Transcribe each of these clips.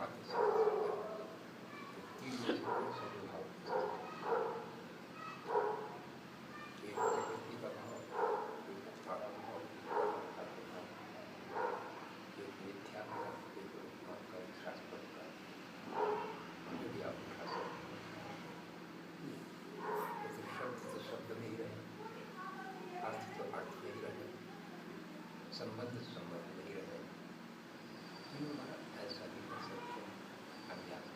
के साथ तो तीन विषयों से जो भाव एक प्रकृति का भाव, एक अठारह भाव, एक पदार्थ भाव, एक मिथ्या भाव, एक उपमा का शास्त्र का, जो भी आप उठा सकते हैं। तो शब्द तो शब्द में ही रहे, अर्थ तो अर्थ में ही रहे, संबंध संबंध में ही रहे। तीनों बार ऐसा भी कर सकते हैं अभ्यास।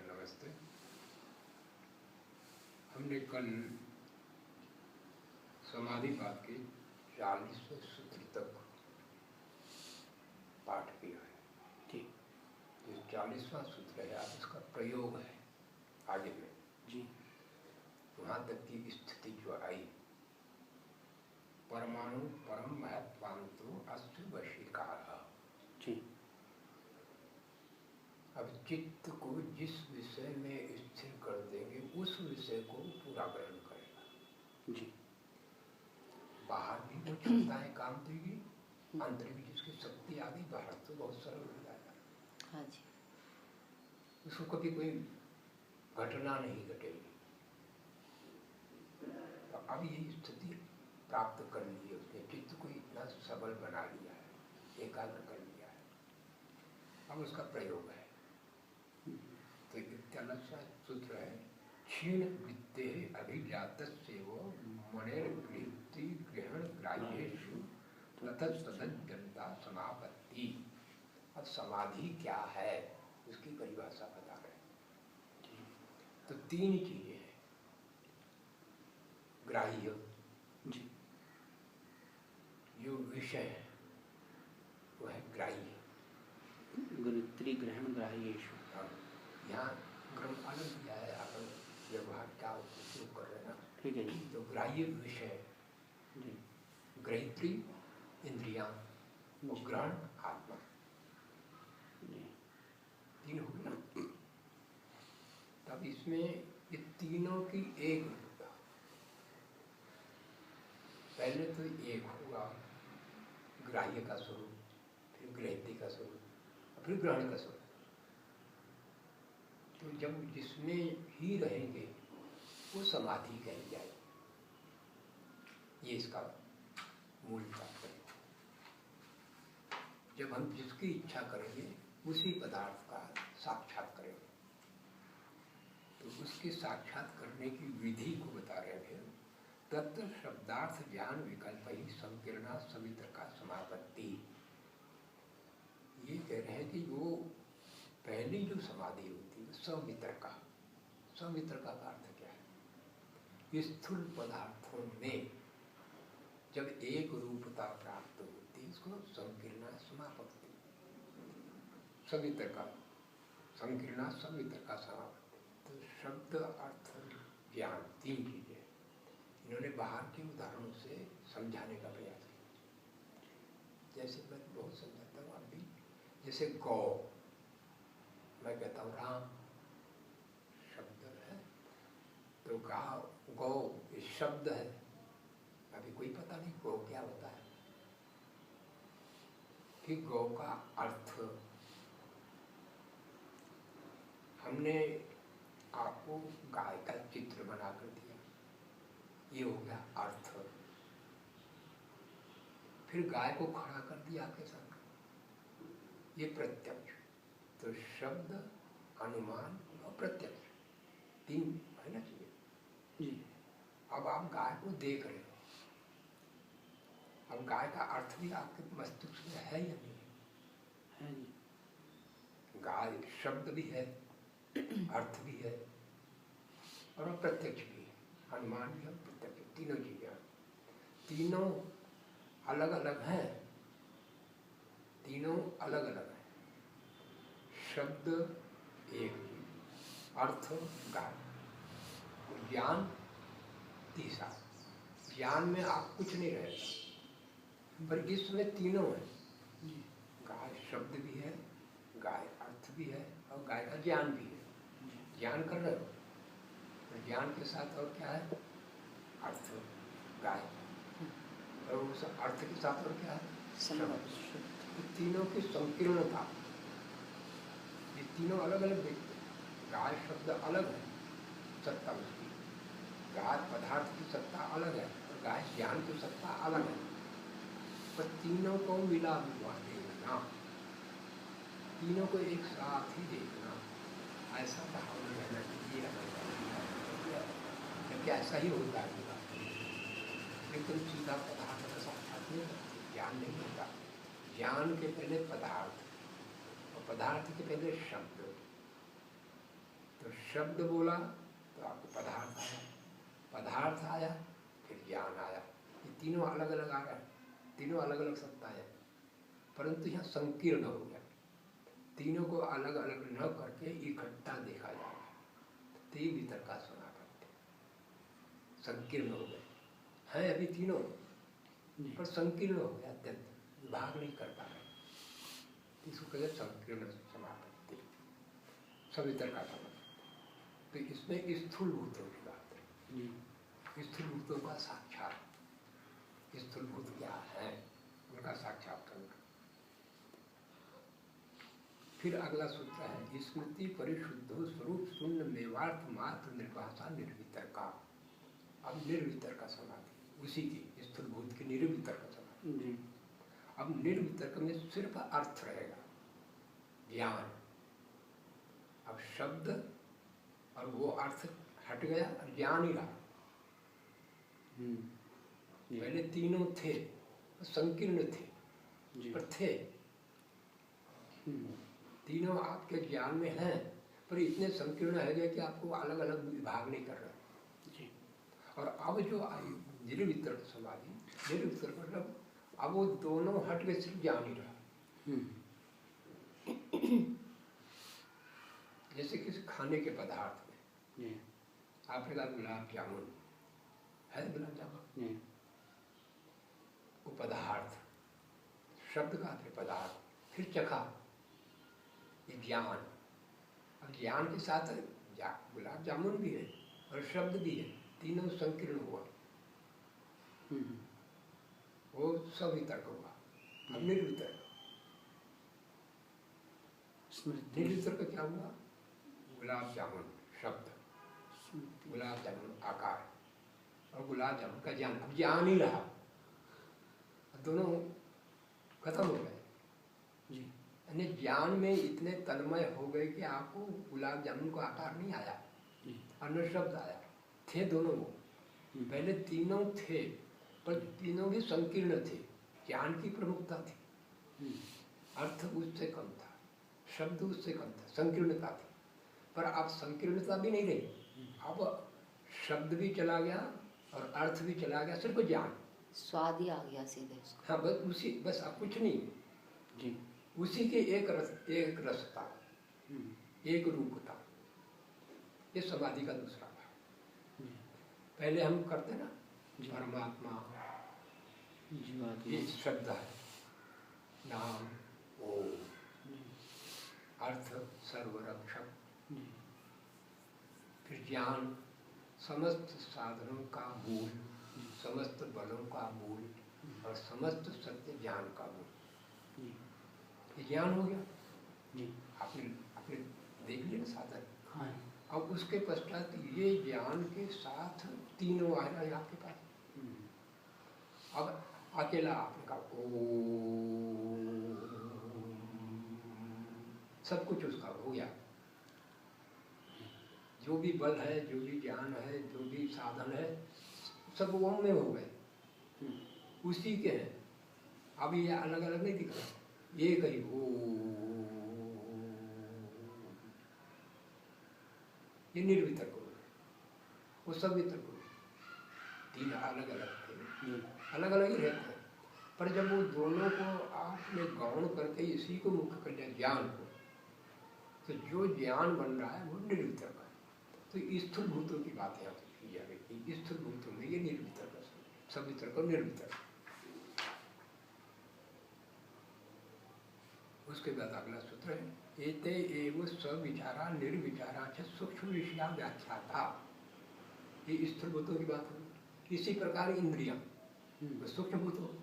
नमस्ते। हमने कल समाधिपाद के 40वें सूत्र तक पाठ किया है। ठीक, जो 40वां सूत्र है आज इसका प्रयोग है आगे में जी। वहाँ तक की स्थिति जो आई, परमाणु परम महत्वांतो अस्तु वशीकारः। जी। अब चित्त को जिस विषय में स्थिर कर देंगे उस विषय को पूरा ग्रहण करेगा। जी। बाहर भी वो क्षमताएं काम देगी, अंदर भी जिसकी शक्ति आ गई, बाहर तो बहुत सरल हो जाएगा। हाँ जी। उसको कभी कोई घटना नहीं घटेगी। तो अब ये स्थिति प्राप्त कर ली है उसने, चित्त को इतना सबल बना लिया है, एकाग्र कर लिया है। अब उसका प्रयोग है। तो इत्यादि सूत्र है, क्षीण वित्ते अभिजातस्येव मणिर्गृह्यति ग्रहण ग्राह्येषु ततस्तदज्जनता समापत्ति। अब समाधि क्या है उसकी परिभाषा बता रहे हैं। तो तीन चीजें हैं। ग्राह्य जी, जो विषय है वो है ग्राह्य। ग्रहण ग्राह्येषु। यहाँ क्रम अलग दिया है, अपन व्यवहार क्या उपयोग कर रहे हैं ना। ठीक है जी। तो ग्राह्य विषय जी, ग्रहित्री इंद्रियां और ग्रहण आत्मा, जी। तीन हो गए ना। तब इसमें ये तीनों की एक रूपता, पहले तो एक हुआ ग्राह्य का स्वरूप, फिर ग्रहित्री का स्वरूप, फिर ग्रहण का स्वरूप। तो जब जिसमें ही रहेंगे वो समाधि कही जाएगी। ये इसका मूल तात्पर्य। जब हम जिसकी इच्छा करेंगे उसी पदार्थ का साक्षात करेंगे। तो उसके साक्षात करने की विधि को बता रहे हैं। तत्र शब्दार्थ ज्ञान विकल्प ही संकीर्णा सवित्र का समापत्ति। ये कह रहे हैं कि वो पहली जो समाधि होती है सवित्र का, सवित्र का अर्थ क्या है? स्थूल पदार्थों में जब एक रूपता प्राप्त होती है इसको संकीर्णा समापत्ति। सवित्र का संकीर्णा सवित्र का समापत्ति। तो शब्द अर्थ ज्ञान तीन चीजें इन्होंने बाहर के उदाहरणों से समझाने का प्रयास किया। जैसे मैं बहुत समझाता हूँ अभी, जैसे गौ, मैं कहता हूँ राम शब्द है, तो गौ शब्द है। अभी कोई पता नहीं गौ क्या होता है। फिर गौ का अर्थ, हमने आपको गाय का चित्र बना कर दिया, ये हो गया अर्थ। फिर गाय को खड़ा कर दिया आपके सामने, ये प्रत्यक्ष। तो शब्द, अनुमान और प्रत्यक्ष तीन है ना चीजें। जी। अब आप गाय को देख रहे हो, अब गाय का अर्थ भी आपके मस्तिष्क में है या नहीं? है जी। गाय शब्द भी है, अर्थ भी है और अप्रत्यक्ष भी है। अनुमान भी है, प्रत्यक्ष, तीनों चीजें हैं। तीनों अलग अलग हैं, तीनों अलग अलग हैं। शब्द एक, अर्थ गाय, ज्ञान तीसरा। ज्ञान में आप कुछ नहीं रहेगा, पर इसमें तीनों है। गाय शब्द भी है, गाय अर्थ भी है और गाय का ज्ञान भी है। ज्ञान कर रहे हो, तो ज्ञान के साथ और क्या है? अर्थ, गाय, और उस अर्थ के साथ और क्या है? शब्द। तो तीनों की संकीर्णता, ये तीनों अलग अलग देखते हैं। गाय शब्द अलग है, सत्ता उसकी, गाय पदार्थ की सत्ता अलग है और गाय ज्ञान की सत्ता अलग है। पर तीनों को मिला हुआ देखना, तीनों को एक साथ ही देखना, ऐसा भाव में रहना चाहिए। जबकि ऐसा ही होता है, लेकिन सीधा पदार्थ का साक्षात नहीं होता, ज्ञान नहीं होता। ज्ञान के पहले पदार्थ और पदार्थ के पहले शब्द। तो शब्द बोला तो आपको पदार्थ आया, पदार्थ आया फिर ज्ञान आया। ये तीनों अलग अलग आ गए, तीनों अलग अलग सत्ता है, परंतु यहाँ संकीर्ण हो गया। तीनों को अलग अलग न करके इकट्ठा देखा जाए, तो ये भीतर का सुना करते संकीर्ण हो गए हैं। अभी तीनों पर संकीर्ण हो गया, अत्यंत विभाग नहीं कर पा रहे, इसको कहते संकीर्ण समापत्ति, सवितर का समझ। तो इसमें स्थूल भूतों की बात है, स्थूल भूतों का साक्षात, स्थूल भूत क्या है उनका साक्षात करना। फिर अगला सूत्र है स्मृति परिशुद्धो स्वरूप शून्य मेवार्थ मात्र निर्भाषा निर्वितर्का। अब निर्वितर्क समाधि उसी की स्थूल भूत की निर्वितर्क समाधि। अब निर्वितर्क में सिर्फ अर्थ रहेगा, ज्ञान। अब शब्द और वो अर्थ हट गया और ज्ञान ही रहा। पहले तीनों थे, संकीर्ण थे, पर थे तीनों आपके ज्ञान में हैं, पर इतने संकीर्ण है गए कि आपको अलग अलग विभाग नहीं कर रहे। और अब जो आई निर्वितर्क समाधि, निर्वितर्क मतलब अब वो दोनों हट के सिर्फ ज्ञान ही रहा। जैसे किसी खाने के पदार्थ में आपने कहा गुलाब जामुन है, गुलाब जामुन वो पदार्थ, शब्द का फिर पदार्थ, फिर चखा, ये ज्ञान। अब ज्ञान के साथ गुलाब जामुन भी है और शब्द भी है, तीनों संकीर्ण हुआ, वो सवितर्क हुआ। अब निर्वितर्क, निर्वितर्क क्या हुआ? गुलाब जामुन शब्द, गुलाब जामुन आकार और गुलाब जामुन का ज्ञान। अब ज्ञान ही रहा, दोनों खत्म हो गए। यानी ज्ञान में इतने तन्मय हो गए कि आपको गुलाब जामुन को आकार नहीं आया और न शब्द आया। थे दोनों वो, पहले तीनों थे पर तीनों भी संकीर्ण थे, ज्ञान की प्रमुखता थी, अर्थ उससे कम था, शब्द उससे कम था, संकीर्णता थी। पर अब संकीर्णता भी नहीं रही, अब शब्द भी चला गया और अर्थ भी चला गया, सिर्फ ज्ञान, स्वाद ही आ गया सीधे उसका। हाँ बस उसी, बस अब कुछ नहीं जी, उसी के एक रसता, एक रूपता। ये समाधि का दूसरा भाव। पहले हम करते ना परमात्मा, ये शब्द है, नाम ओम, अर्थ सर्वरक्षक, फिर ज्ञान समस्त साधनों का मूल, समस्त बलों का मूल और समस्त सत्य ज्ञान का मूल। ये ज्ञान हो गया, आपने देख लिया साधन। हाँ। अब उसके पश्चात ये ज्ञान के साथ तीनों आ जाए आपके पास। अब अकेला आपने कहा ओम, सब कुछ उसका हो गया। जो भी बल है, जो भी ज्ञान है, जो भी साधन है, सब ओम में हो गए, उसी के हैं। अब ये अलग अलग नहीं दिख रहा, एक ही ओ, ये निर्वितर्क हो गए, वो सब वितर्क हो गए। तीन अलग अलग थे, अलग अलग ही रहते हैं, पर जब वो दोनों को आपने गौण करके इसी को मुख्य कर लिया ज्ञान को, तो जो ज्ञान बन रहा है वो निर्वितर्क है। तो स्थूल भूतों की बात यहाँ पे की जा रही है, स्थूल भूतों में ये निर्वितर्क है, सब वितर्क और निर्वितर्क। उसके बाद अगला सूत्र है एते एव सविचारा निर्विचारा च सूक्ष्म विषया व्याख्याता। ये स्थूल भूतों की बात है। इसी प्रकार इंद्रियां सूक्ष्म भूत हो,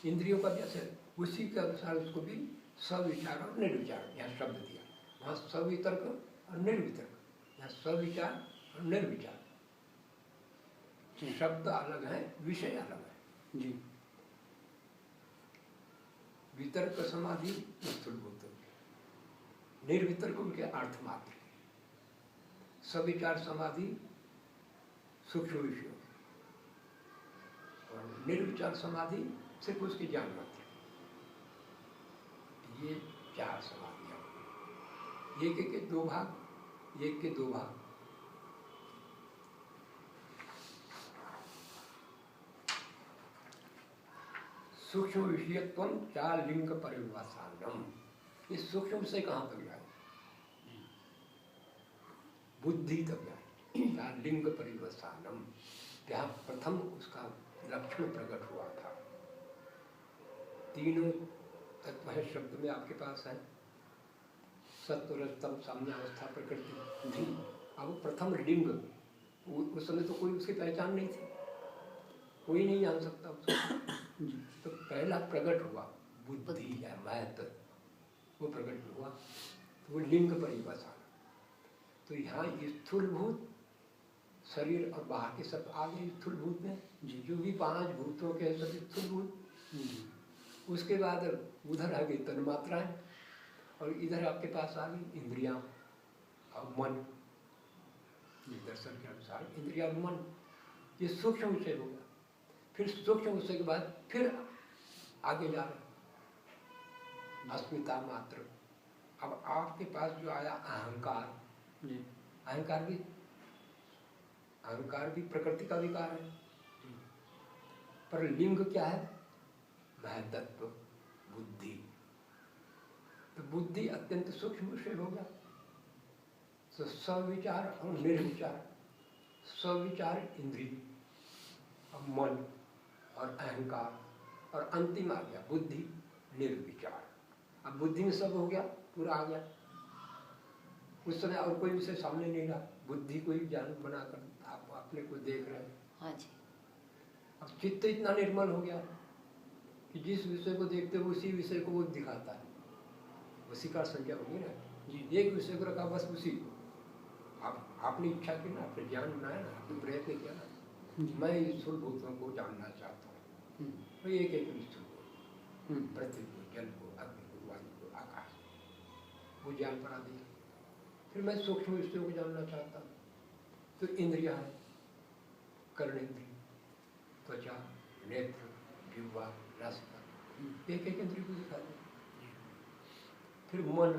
इंद्रियों का जैसे उसी के अनुसार उसको भी सविचार और निर्विचार यहाँ शब्द दिया। वहाँ सवितर्क और निर्वितर्क, यहाँ सविचार और निर्विचार। शब्द अलग है, विषय अलग है जी। वितर्क समाधि स्थूल भूत, निर्वितर्क उनके अर्थ मात्र, सविचार समाधि सूक्ष्म विषयों, और निर्विचार समाधि सिर्फ उसकी ज्ञान मात्र। ये चार समाधियां, एक के दो भाग, एक के दो भाग। सूक्ष्म विषयत्व चार लिंग परिभाषानम, इस सूक्ष्म से कहाँ तक जाए? बुद्धि तक जाए। चार लिंग परिभाषानम, यहाँ प्रथम उसका लक्षण प्रकट हुआ था। तीनों तत्व है शब्द में आपके पास है, सत्व रजतम साम्य अवस्था प्रकृति। अब प्रथम लिंग, उस समय तो कोई उसकी पहचान नहीं थी, कोई नहीं जान सकता उसको। तो पहला प्रकट हुआ बुद्धि या महत्व, वो प्रकट हुआ, तो वो लिंग परिभाषा। तो यहाँ स्थूलभूत शरीर और बाहर के सब आ गए स्थूलभूत में, जो भी पांच भूतों के सब स्थूलभूत। उसके बाद उधर आ गई तन्मात्राएं, और इधर आपके पास आ गई इंद्रियां और मन। दर्शन के अनुसार इंद्रिया और मन ये सूक्ष्म विषय होगा। फिर सूक्ष्म विषय के बाद फिर आगे जा रहे अस्मिता मात्र। अब आपके पास जो आया अहंकार, अहंकार भी प्रकृति का विकार है, पर लिंग क्या है? महत्त्व बुद्धि। तो बुद्धि अत्यंत सूक्ष्म विषय हो गया। तो सविचार और निर्विचार, सविचार इंद्रिय और मन और अहंकार, और अंतिम आ गया बुद्धि निर्विचार। अब बुद्धि में सब हो गया, पूरा आ गया। उस समय और कोई विषय सामने नहीं रहा, बुद्धि को ही ज्ञान बनाकर आप अपने को देख रहे हैं। हाँ जी। अब चित्त इतना निर्मल हो गया कि जिस विषय को देखते हो उसी विषय को वो दिखाता है, उसी का संज्ञा होगी ना। एक विषय को रखा बस उसी को, आप अपनी इच्छा की ना, अपने ज्ञान बनाया ना, आपने प्रयत्न किया ना, मैं स्थूल भूतों को जानना चाहता हूँ, तो एक एक स्थूल को, पृथ्वी को, जल को, अग्नि को, वायु को, आकाश को, वो ज्ञान बना दिया। फिर मैं सूक्ष्म विषयों को जानना चाहता हूँ, तो इंद्रिया है, कर्णेंद्रिय, त्वचा, नेत्र, जिह्वा, नासिका, एक एक इंद्रिय को दिखा दिया। फिर मन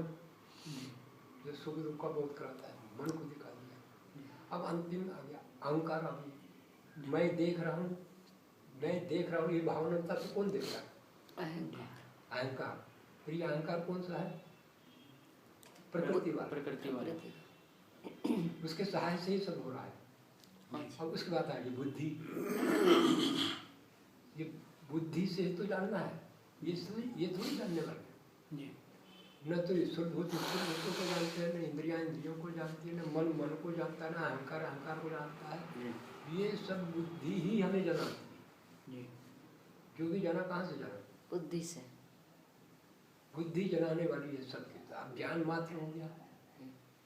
जो सुख दुख का बोध कराता है, मन को दिखा दिया। अब अंतिम आ गया अहंकार। अभी मैं देख रहा हूँ, ये भावनाता तो कौन देख रहा है? अहंकार। फिर ये अहंकार कौन सा है? प्रकृति वाला। उसके सहाय से ही सब हो रहा है। अब उसके बाद आएगी बुद्धि। ये बुद्धि से तो जानना है, ये थोड़ी जानने वाले हैं। न तो स्थूलभूत स्थूलभूतों को जानते हैं, न इंद्रियां इंद्रियों को जानती है, न मन मन को जानता है, न अहंकार अहंकार को जानता है। ये सब बुद्धि ही हमें जनाती है। जो भी जाना कहाँ से जाना? बुद्धि से। बुद्धि जनाने वाली है सबके। अब ज्ञान मात्र हो गया,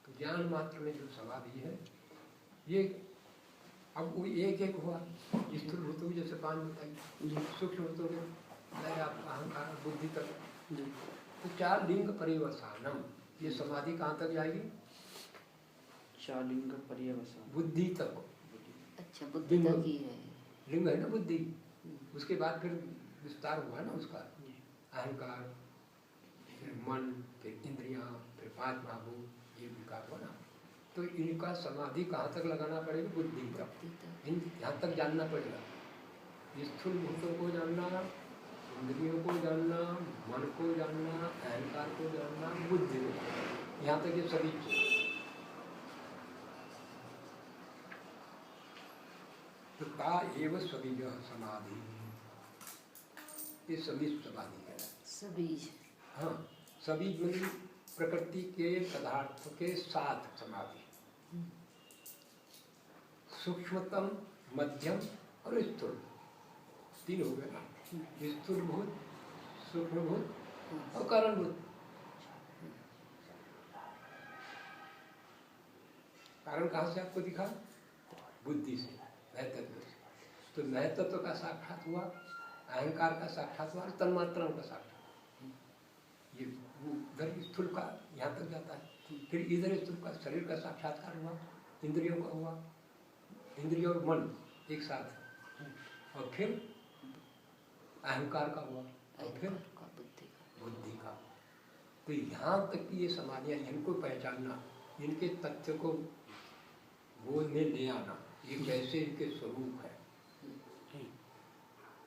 तो ज्ञान मात्र में जो समाधि है, ये अब वो एक एक हुआ। स्थूल भूतों जैसे पांच बताइए, सूक्ष्म भूतों के अहंकार बुद्धि तक, तो चार लिंग परिवसानम। ये समाधि कहाँ तक जाएगी? चार लिंग परिवसान, बुद्धि तक। अच्छा बुद्धि लिंग तक ही है। लिंग है ना बुद्धि, उसके बाद फिर विस्तार हुआ ना उसका, जी अहंकार, फिर मन, फिर इंद्रियां, फिर पांच महाभूत, ये विकार हुआ ना। तो इनका समाधि कहाँ तक लगाना पड़ेगा? बुद्धि तक, बुद्धि तक। इन यहाँ तक जानना पड़ेगा। स्थूल भूतों को जानना, इंद्रियों को जानना, मन को जानना, अहंकार को जानना, बुद्धि को जानना, यहाँ तक ये सभी चीज। तो का एव सभी समाधि, ये सभी समाधि है। सभी। हाँ, सभी मतलब प्रकृति के पदार्थों के साथ समाधि, सूक्ष्मतम, मध्यम और स्थूल, तीन हो गए ना। स्थूल भूत, सूक्ष्म भूत और कारण भूत। कारण कहाँ से आपको दिखा? बुद्धि से, महतत्व से। तो महतत्व का साक्षात हुआ, अहंकार का साक्षात हुआ और तन्मात्राओं का साक्षात। ये उधर स्थूल का यहाँ तक जाता है, फिर इधर स्थूल का शरीर का साक्षात्कार हुआ, इंद्रियों का हुआ, इंद्रियों और मन एक साथ, और फिर अहंकार का हुआ, और फिर बुद्धि का। तो यहाँ तक की ये समाधियाँ, इनको पहचानना, इनके तथ्य को बोध में ले आना, ये कैसे इनके स्वरूप है,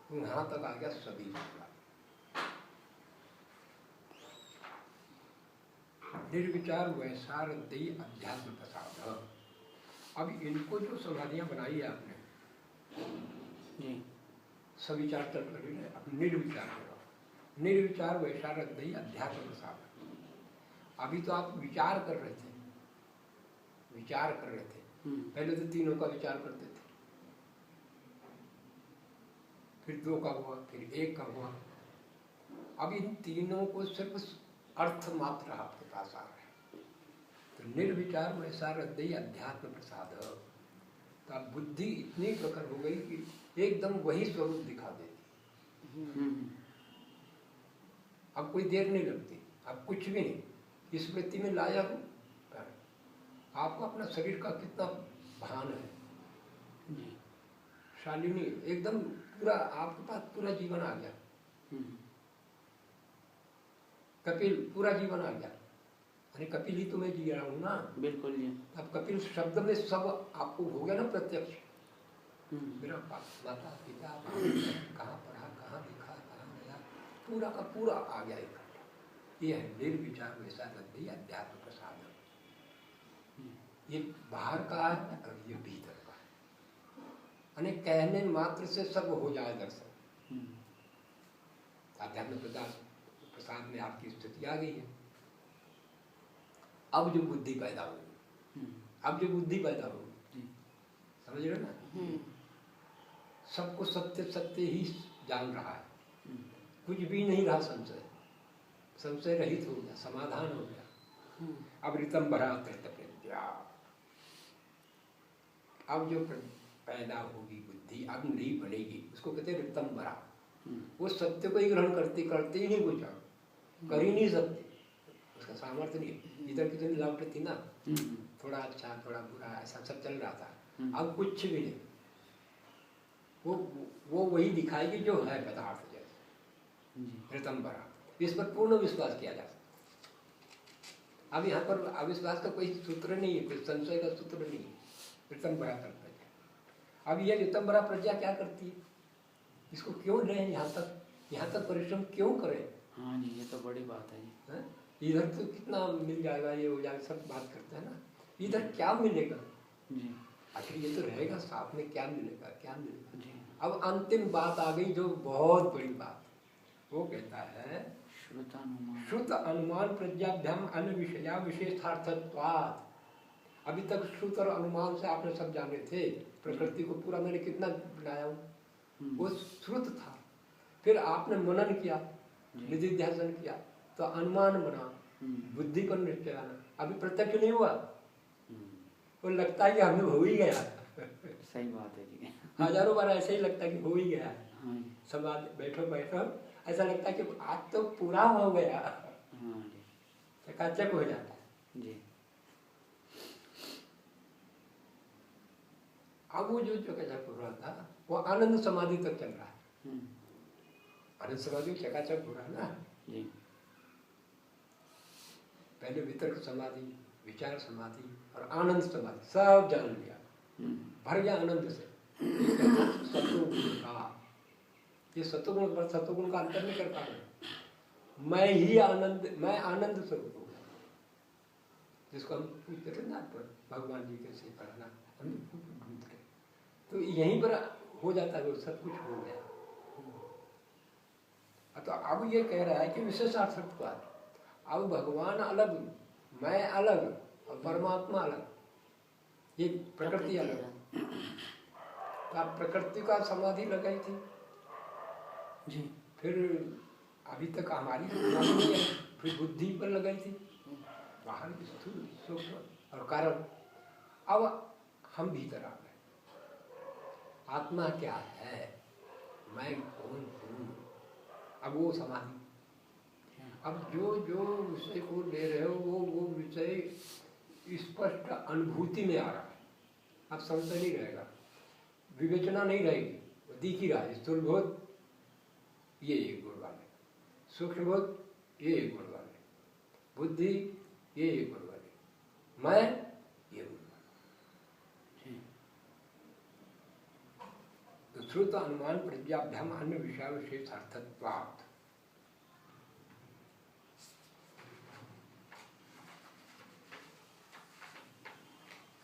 तो यहाँ तक आ गया सभी का। निर्विचार वैसारदयी अध्यात्म प्रसाद। अब इनको जो समाधियाँ बनाई है आपने, सविचार तक लगे, अब निर्विचार करो, निर्विचार वैसारदयी अध्यात्म प्रसाद। अभी तो आप विचार कर रहे थे, विचार कर रहे थे, पहले तो तीनों का विचार करते थे, फिर दो का हुआ, फिर एक का हुआ। अब इन तीनों को सिर्फ अर्थ मात्र आपके पास आ रहा है। तो निर्विचार वैसारदयी अध्यात्म प्रसाद। तो अब बुद्धि इतनी प्रखर हो गई कि एकदम वही स्वरूप दिखा देती। अब कोई देर नहीं लगती, अब कुछ भी नहीं, स्मृति में लाया हूँ, आपको अपना शरीर का कितना भान है, शालिनी एकदम पूरा आपके पास पूरा जीवन आ गया, कपिल पूरा जीवन आ गया, अरे कपिल ही तो मैं जी रहा हूँ ना। बिल्कुल जी। अब कपिल शब्द में सब आपको हो गया ना प्रत्यक्ष। मेरा माता पिता कहाँ पढ़ा, कहाँ लिखा, कहाँ गया, पूरा का पूरा आ गया इकट्ठा। ये है निर्विचार वैसारदयी अध्यात्म प्रसाद। ये बाहर का है और ये भीतर का है, यानी कहने मात्र से सब हो जाए दर्शन। अध्यात्म प्रसाद में आपकी स्थिति आ गई है। अब जो बुद्धि पैदा होगी, अब जो बुद्धि पैदा होगी, समझ रहे ना, सबको सत्य सत्य ही जान रहा है, कुछ भी नहीं रहा संशय, संशय रहित हो गया, समाधान हो गया। अब ऋतम भरा प्रत्या, अब जो पैदा होगी बुद्धि, अब नहीं बनेगी, उसको कहते हैं ऋतम भरा। वो सत्य को ही ग्रहण करते करते ही नहीं कुछ, कर ही नहीं सकते, उसका सामर्थ्य नहीं। इधर की तो मिलावट थी ना, थोड़ा अच्छा थोड़ा बुरा ऐसा सब चल रहा था, अब कुछ भी नहीं। वो वही दिखाएगी जो है पदार्थ जैसे ऋतम भरा। इस पर पूर्ण विश्वास किया जा सकता। अब यहाँ पर अविश्वास का कोई सूत्र नहीं है, कोई संशय का सूत्र नहीं है। ऋतम भरा प्रज्ञा। अब ये ऋतम भरा प्रज्ञा क्या करती है, इसको क्यों लें यहाँ तक परिश्रम क्यों करें? हाँ जी, ये तो बड़ी बात है जी। इधर तो कितना मिल जाएगा, ये हो जाएगा, सब बात करते हैं ना, इधर क्या मिलेगा जी, आखिर ये तो रहेगा साथ में, क्या मिलेगा क्या मिलेगा जी। अब अंतिम बात आ गई जो बहुत बड़ी बात, वो कहता है श्रुत अनुमान प्रज्ञाभ्याम अन्य विषया विशेषार्थत्वात्। अभी तक श्रुत और अनुमान से आपने सब जाने थे, प्रकृति को पूरा मैंने कितना बनाया हूँ, वो श्रुत था। फिर आपने मनन किया, निधिध्यासन किया, तो अनुमान बना, बुद्धि पर निश्चय आना। अभी प्रत्यक्ष नहीं हुआ, वो लगता है कि हमें हो ही गया। सही बात है जी। हजारों बार ऐसे ही लगता है कि हो ही गया। हाँ, सब बैठो बैठो ऐसा लगता है कि आज तो पूरा हो गया। हाँ जी, चकाचक हो जाता है जी। अब वो जो चकाचक हो रहा था वो आनंद समाधि तक चल रहा है। आनंद समाधि चकाचक हो रहा है ना जी। पहले वितर्क समाधि, विचार समाधि और आनंद समाधि सब जान लिया, भर गया आनंद से। सत्वगुण का, ये सत्वगुण पर सत्वगुण का अंतर नहीं कर पा रहे। मैं ही आनंद, मैं आनंद स्वरूप हूँ, जिसको हम पूछते थे ना भगवान जी कैसे पढ़ना, हम ढूंढ के तो यहीं पर हो जाता है, वो सब कुछ हो गया। तो अब ये कह रहा है कि विशेषार्थत्वात्, अब भगवान अलग, मैं अलग और परमात्मा अलग, ये प्रकृति अलग। तो आप प्रकृति का समाधि लगाई थी जी, फिर अभी तक हमारी समाधि नहीं है, फिर बुद्धि पर लगाई थी, बाहर स्थूल सूक्ष्म और कारण। अब हम भीतर आ गए, आत्मा क्या है, मैं कौन हूँ, अब वो समाधि। अब जो जो विषय को ले रहे हो वो विषय स्पष्ट अनुभूति में आ रहा है, अब संशय नहीं रहेगा, विवेचना नहीं रहेगी, वो दिख ही रहा है। स्थूल बोध ये एक गुण वाले, सूक्ष्म बोध ये एक गुण वाले, बुद्धि ये एक गुण वाले, मैं ये गुण वाले। तो श्रुत अनुमान प्रज्ञाभ्याम अन्य विषय विशेषार्थत्वात्,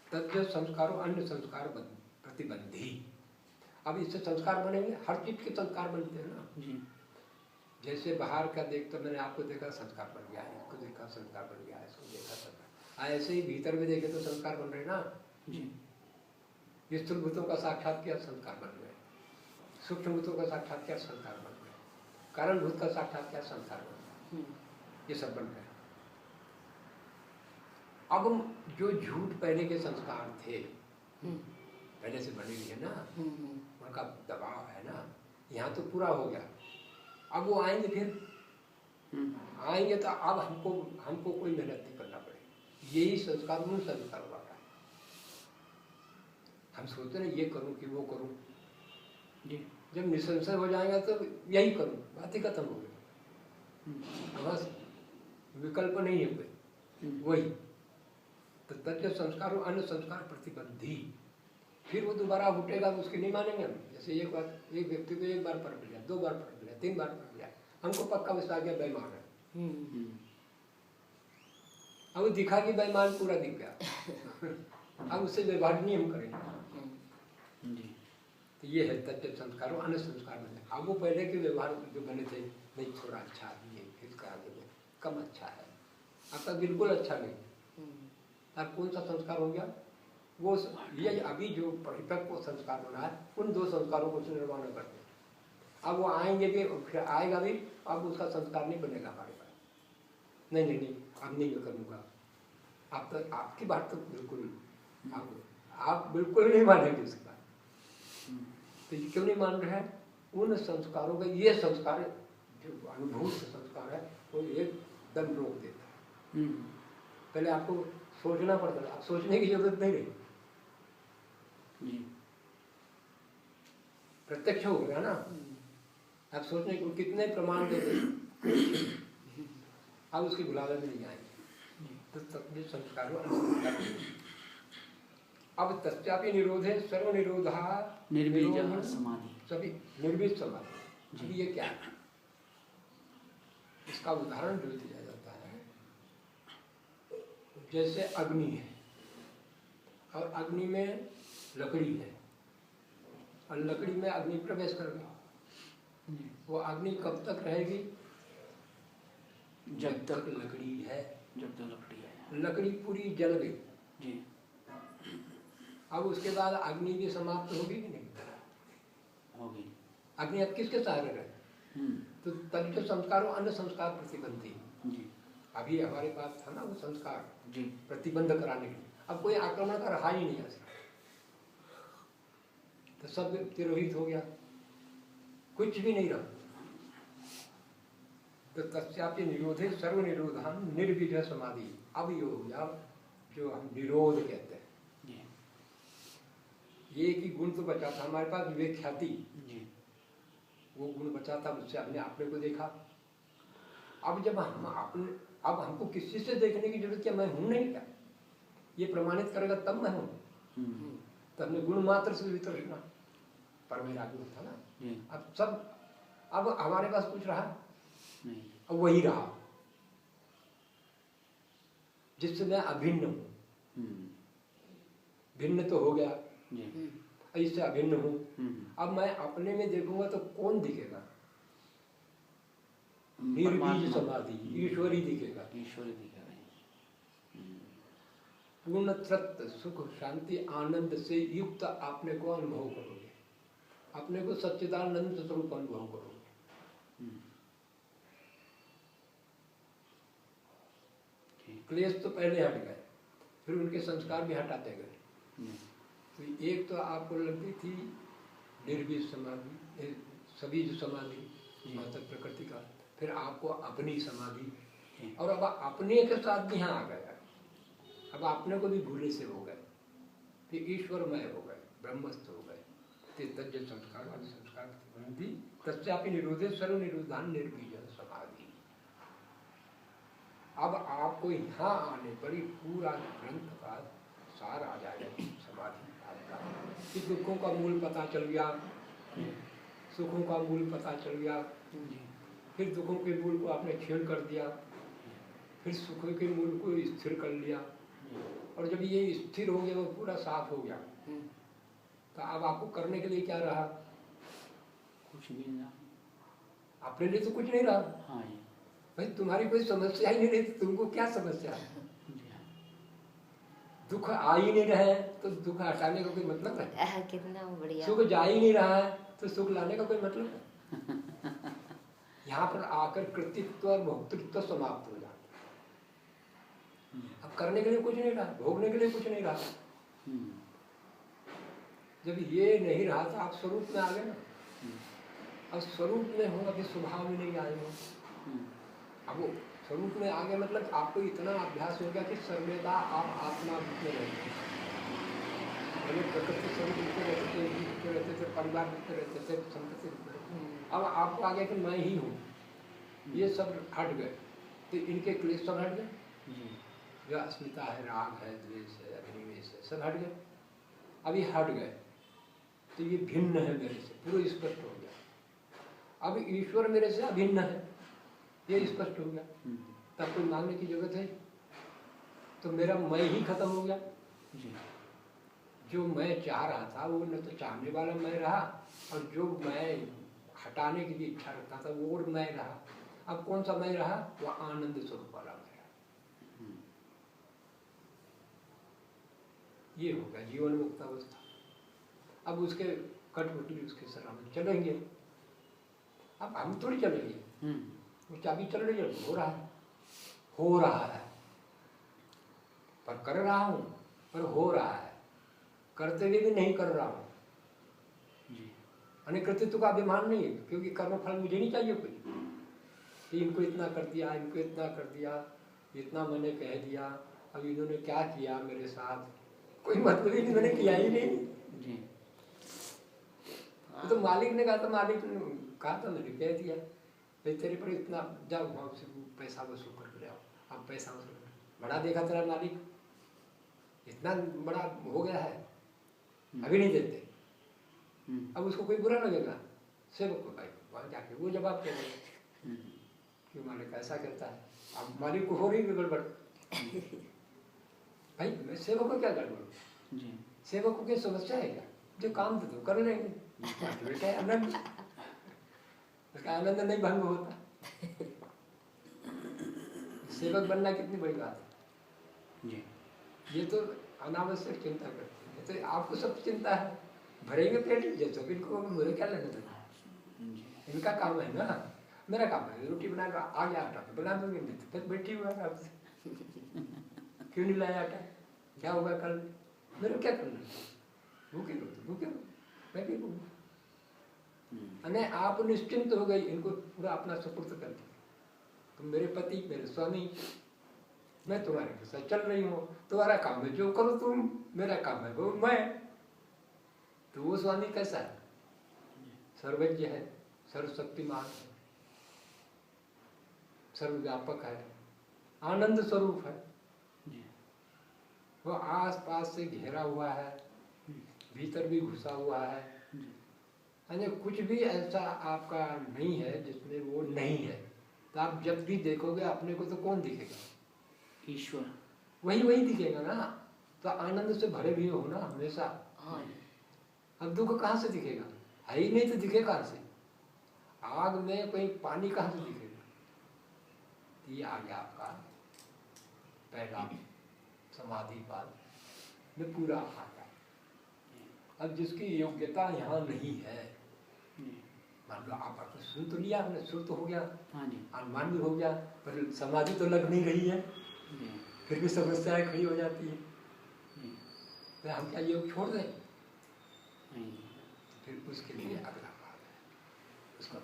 तथ्य संस्कारों अन्य संस्कार प्रतिबंधी। अब इससे संस्कार बनेंगे, हर चीज के संस्कार बनते हैं ना जी। जैसे बाहर का देखते, मैंने आपको देखा संस्कार बन गया है, इसको देखा संस्कार बन गया है, इसको देखा संस्कार, ऐसे ही भीतर में देखे तो संस्कार बन रहे ना जी। स्थूल भूतों का साक्षात किया संस्कार बन गए, सूक्ष्म भूतों का साक्षात किया संस्कार बन गए, कारण भूत का साक्षात किया संस्कार बन गए, ये सब बन गए। अब जो झूठ पहले के संस्कार थे, पहले से बने हुए ना, उनका दबाव है ना, यहाँ तो पूरा हो गया। अब वो आएंगे, फिर आएंगे तो अब हमको कोई मेहनत नहीं करना पड़ेगी, यही संस्कार उन संस्कार वाला है। हम सोचते ना ये करूं कि वो करूं जी, जब निसंशय हो जाएगा तो यही करूं, बात ही खत्म हो गई, बस विकल्प नहीं है कोई, वही। तो तथ्य संस्कार और अन्य संस्कार प्रतिबंधी, फिर वो दोबारा उठेगा तो उसकी नहीं मानेंगे हम। जैसे एक व्यक्ति को एक बार परख लिया, 2 बार परख लिया, 3 बार परख लिया, हमको पक्का विश्वास गया बेईमान है, अब दिखा कि बेईमान पूरा दिख गया, अब उससे व्यवहार नहीं हम करेंगे जी। तो ये है तथ्य संस्कार और अन्य संस्कार बने। अब वो पहले के व्यवहार जो बने थे, नहीं थोड़ा अच्छा है, इसका आगे कम अच्छा है, अब तक बिल्कुल अच्छा नहीं। अब कौन सा संस्कार हो गया, वो ये अभी जो परिपक्व संस्कार बना है, उन 2 संस्कारों को निर्माण करते हैं। अब वो आएंगे भी, फिर आएगा भी, अब उसका संस्कार नहीं बनेगा हमारे पास, नहीं अब नहीं करूँगा। आप तो आपकी बात तो बिल्कुल आप बिल्कुल नहीं मानेंगे उसकी बात। तो ये क्यों नहीं मान रहे हैं, उन संस्कारों का, ये संस्कार जो अनुभूत संस्कार है वो एकदम रोक देता है। पहले आपको सोचना पड़ता है, अब सोचने की जरूरत नहीं रही, प्रत्यक्ष हो गया ना। अब सोचने को कितने प्रमाण देते, अब उसकी बुलावे में नहीं आएंगे। तो तत्व संस्कारों अब तस्यापि निरोधे सर्व निरोधा निर्बीज समाधि, सभी निर्बीज समाधि। ये क्या है, इसका उदाहरण जो दिया जाता है, जैसे अग्नि है और अग्नि में लकड़ी है, और लकड़ी में अग्नि प्रवेश कर गई, वो अग्नि कब तक रहेगी, जब तक लकड़ी है, जब तक लकड़ी है। लकड़ी पूरी जल गई जी, अब उसके बाद अग्नि भी समाप्त होगी कि नहीं होगी। अग्नि अब किसके सहारे रहे, तो तभी तो संस्कारों अन्य संस्कार प्रतिबंधी जी। अभी हमारे पास था ना वो संस्कार जी, प्रतिबंध कराने के लिए, अब कोई आक्रमण का रहा ही नहीं आ सकता, तो सब तिरोहित हो गया, कुछ भी नहीं रहा। तो तस्यापि निरोधे सर्व निरोधान निर्विजय समाधि। अब ये हो गया जो हम निरोध कहते हैं, एक ही गुण तो बचा था हमारे पास, विवेक ख्याति, जी वो गुण बचा था, उससे हमने अपने को देखा। अब जब हम अपने, अब हमको किसी से देखने की जरूरत क्या, मैं हूं नहीं क्या, ये प्रमाणित करेगा तब मैं हूं। तो हमने गुण मात्र से वितरना पर मेरा गुण था ना। जी अब सब, अब हमारे पास कुछ रहा नहीं। अब वही रहा जिससे मैं अभिन्न हूं। भिन्न तो हो गया, जी इससे अभिन्न हूं। अब मैं अपने में देखूंगा तो कौन दिखेगा, निर्बीज परमात्मा, समाधि, ईश्वरी दिखेगा। ईश्वरी दिखेगा। पूर्ण तृप्त सुख शांति आनंद से युक्त अपने को अनुभव करोगे, अपने को सच्चिदानंद स्वरूप अनुभव करोगे। क्लेश तो पहले हट गए, फिर उनके संस्कार भी हटाते गए। तो एक तो आपको लगती थी निर्बीज समाधि, सबीज समाधि मात्र प्रकृति का, फिर आपको अपनी समाधि, और अब अपने के साथ भी यहाँ आ गया। अब अपने को भी भूले से हो गए, फिर ईश्वरमय हो गए, ब्रह्मस्थ हो गए। तज्ज संस्कार वाले संस्कार तस्यापि निरोधे सर्व निरोधान निर्बीज समाधि। अब आपको यहाँ आने पर ही पूरा ग्रंथ का सार आ जाएगा। समाधि आपका कि दुखों का मूल पता चल गया, सुखों का मूल पता चल गया, फिर दुखों के मूल को आपने क्षीण कर दिया, फिर सुखों के मूल को स्थिर कर लिया, और जब ये स्थिर हो गया, वो पूरा साफ हो गया, तो अब आपको करने के लिए क्या रहा? कुछ भी नहीं। अपने लिए तो कुछ नहीं रहा। हाँ भाई तुम्हारी कोई समस्या ही नहीं रही, तो तुमको क्या समस्या है? दुख आ ही नहीं रहा है तो दुख हटाने का कोई मतलब है? कितना बढ़िया। सुख जा ही नहीं रहा है तो सुख लाने का कोई मतलब है? यहाँ पर आकर कृतित्व और भोक्तृत्व समाप्त हो जाता। अब करने के लिए कुछ नहीं रहा, भोगने के लिए कुछ नहीं रहा। जब ये नहीं रहा तो आप स्वरूप में आ गए ना। अब स्वरूप में हो, अभी स्वभाव में नहीं आए हो। अब वो स्वरूप में आ गए मतलब आपको इतना अभ्यास हो गया कि सर्वदा आप आत्मा में रहते थे, प्रकृति स्वरूप रहते थे, परिवार रहते थे, संपत्ति रहते। अब आपको आ गया कि मैं ही हूँ, ये सब हट गए, तो इनके क्लेश सब हट गए। जो अस्मिता है, राग है, द्वेष है, अभिनिवेश है, सब हट गए। अभी हट गए तो ये भिन्न है मेरे से, पूरा स्पष्ट हो गया। अब ईश्वर मेरे से अभिन्न है, ये स्पष्ट हो गया। तब कोई मानने की जरूरत है? तो मेरा मैं ही खत्म हो गया। जो मैं चाह रहा था वो न तो चाहने वाला मैं रहा, और जो मैं हटाने की भी इच्छा रखता था वो और मैं रहा। अब कौन सा मैं रहा? वो आनंद स्वरूप वाला मैं रहा। ये हो गया जीवन मुक्त अवस्था। अब उसके कठपुतली उसके शरण में चलेंगे। अब हम थोड़ी चलेंगे, वो चाबी चल रही है, हो रहा है, हो रहा है, पर कर रहा हूं, पर हो रहा है, करते हुए भी नहीं कर रहा हूं। अनिकृतित्व का अभिमान नहीं है, क्योंकि कर्म फल मुझे नहीं चाहिए कुछ कि इनको इतना कर दिया, इनको इतना कर दिया, इतना मैंने कह दिया, अब इन्होंने क्या किया मेरे साथ, कोई मतलब ही नहीं, मैंने किया ही नहीं। तो मालिक ने कहा था, मालिक ने कहा था, मैंने कह दिया तेरे पर इतना, जाओ वहाँ से पैसा वसूल करके ले आओ। अब पैसा वसूल बड़ा देखा तेरा मालिक, इतना बड़ा हो गया है, अभी नहीं देते। अब उसको कोई बुरा लगेगा, सेवक को भाई वहाँ जाके वो जवाब दे देगा कि मालिक ऐसा कहता है। अब मालिक को हो रही गड़बड़, भाई मैं सेवक को क्या गड़बड़, सेवक को क्या समस्या है क्या? जो काम तो कर लेंगे, बेटा आनंद, उसका आनंद नहीं भंग होता। सेवक बनना कितनी बड़ी बात है। ये तो अनावश्यक चिंता करते हैं, तो आपको सब चिंता है, भरेंगे पेट जैसे इनको, मुझे क्या लेना देना, इनका काम है ना, मेरा काम है रोटी बना कर आ गया आटा तो बना दूंगी, नहीं तो फिर बैठी हुआ है आपसे, क्यों नहीं लाया आटा, क्या होगा कल, मेरे क्या करना, भूखे रहो भूखे रहो, मैं भी भूखूं। आप निश्चिंत हो गई, इनको पूरा अपना सुपुर्द कर दिया। तुम मेरे पति, मेरे स्वामी, मैं तुम्हारे के साथ चल रही हूँ, तुम्हारा काम है जो करो तुम, मेरा काम है वो मैं। तो वो स्वामी कैसा है? सर्वज्ञ है, सर्वशक्तिमान है, सर्वव्यापक है, आनंद स्वरूप है। जी। वो आस पास से घेरा हुआ है, भीतर भी घुसा हुआ है, जी। यानी कुछ भी ऐसा आपका नहीं है जिसमें वो नहीं है। तो आप जब भी देखोगे अपने को तो कौन दिखेगा? ईश्वर। वही दिखेगा ना। तो आनंद से भरे भी हो ना हमेशा। हाँ जी। अब दुख कहाँ से दिखेगा? है ही नहीं तो दिखे कहाँ से? आग में कोई पानी कहाँ से दिखेगा? ये आ गया आपका पहला समाधि पाद में पूरा आ गया। अब जिसकी योग्यता यहाँ नहीं है, मान लो आप आपने सुन तो लिया, आपने सुर तो हो गया, हाँ जी। अनुमान भी हो गया, पर समाधि तो लग नहीं रही है, जी। फिर भी समस्याएं खड़ी हो जाती है। जी। तो हम क्या योग छोड़ दें? नहीं। फिर उसके लिए अगला पाद है, उसका